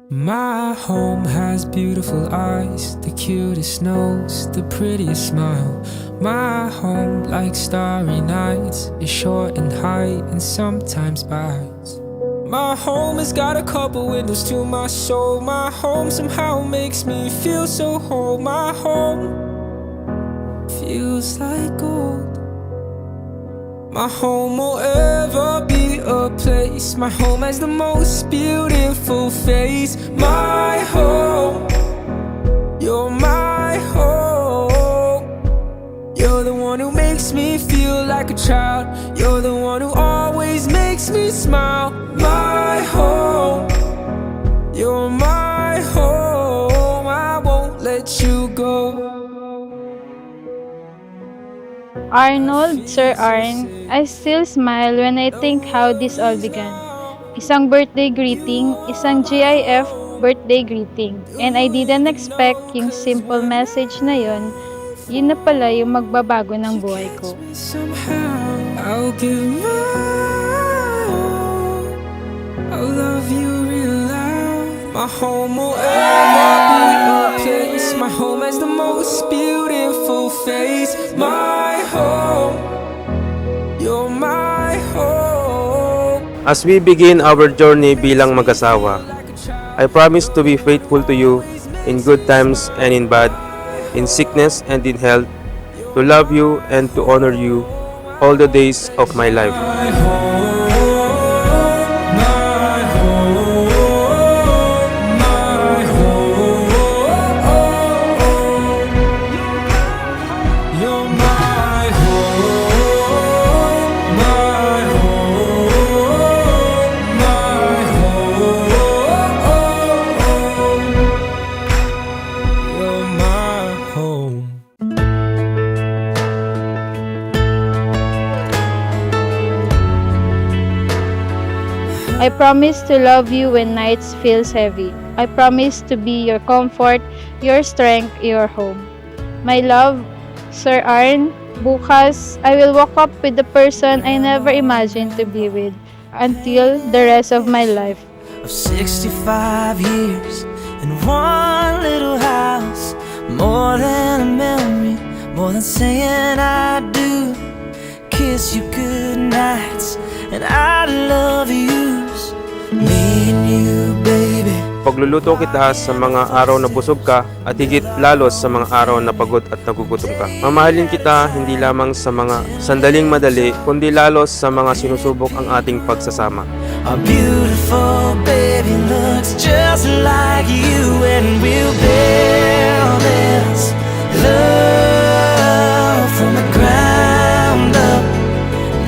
My home has beautiful eyes, the cutest nose, the prettiest smile. My home, like starry nights, is short in height and sometimes bites. My home has got a couple windows to my soul. My home somehow makes me feel so whole. My home feels like gold. My home will ever be a place. My home has the most beautiful face. My home, you're my home. You're the one who makes me feel like a child. You're the one who always makes me smile. My home, you're my home. I won't let you go. Arnold, Sir Arn, I still smile when I think how this all began. Isang birthday greeting, isang GIF birthday greeting. And I didn't expect yung simple message na yun na pala yung magbabago ng buhay ko. Somehow I'll give my all. I'll love you real loud. My home will ever be a place. My home has the most beautiful face. My home, you're my home. As we begin our journey bilang mag-asawa, I promise to be faithful to you in good times and in bad, in sickness and in health, to love you and to honor you all the days of my life. My home, my home, my home. You're my home, my home, my home. You're my home. I promise to love you when nights feels heavy. I promise to be your comfort, your strength, your home. My love, Sir Arn, bukas, I will walk up with the person I never imagined to be with until the rest of my life. Of 65 years in one little house, more than a memory, more than saying I do. Kiss you good nights and I love yous, me and you, baby. Pagluluto kita sa mga araw na busog ka at higit lalo sa mga araw na pagod at nagugutom ka. Mamahalin kita hindi lamang sa mga sandaling madali, kundi lalo sa mga sinusubok ang ating pagsasama. Our beautiful baby looks just like you, and we'll build this love from the ground up.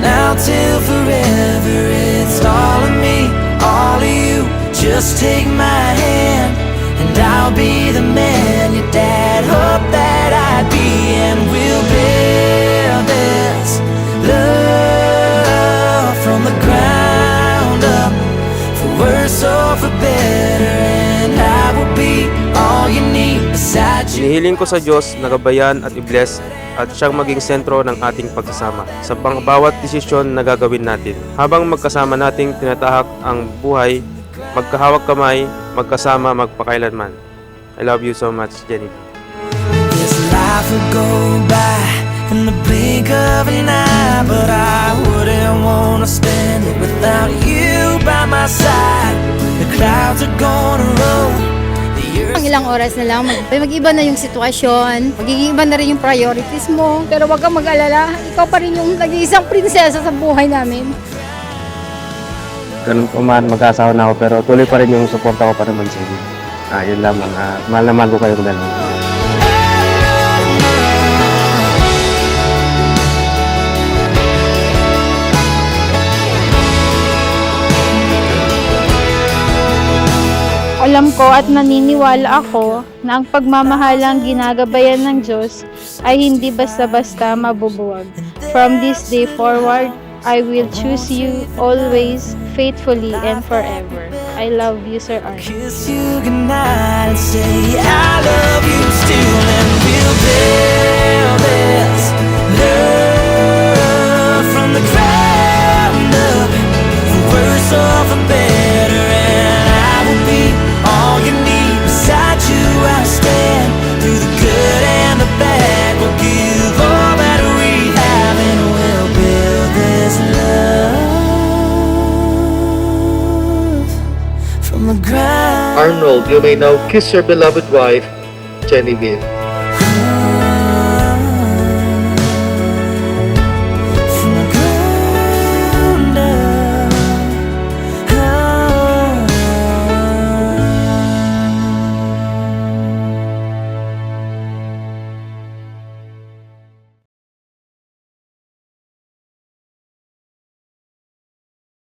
Now till forever, it's all of me, all of you. Just take my hand, and I'll be the man your dad hoped that I'd be, and we'll build this love from the ground up, for worse or for better, and I will be all you need beside you. Inihiling ko sa Diyos na gabayan at i-bless at siyang maging sentro ng ating pagsasama sa bawat desisyon na gagawin natin. Habang magkasama nating tinatahak ang buhay, magkahawak kamay, magkasama magpakailanman. I love you so much, Jenny. This life will go by in the blink of an eye, but I wouldn't want to spend it without you by my side. The clouds are gonna roll. Ang ilang oras na lang, mag-iba na yung sitwasyon, magiging iba na rin yung priorities mo. Pero wag kang mag-alala, ikaw pa rin yung nag-iisang prinsesa sa buhay namin. Ganun po man, mag-asawa na ako pero tuloy pa rin yung suporta ko pa naman sa inyo. Yun lamang, mahal na mahal ko kayong dalawa. Alam ko at naniniwala ako na ang pagmamahalang ginagabayan ng Diyos ay hindi basta-basta mabubuwag. From this day forward, I will choose you always, faithfully, and forever. I love you, Sir Arn. Kiss you goodnight and say I love you still, and we'll build this love from the ground up, for worse or for better, and I will be all Arnold, you may now kiss your beloved wife, Genevieve.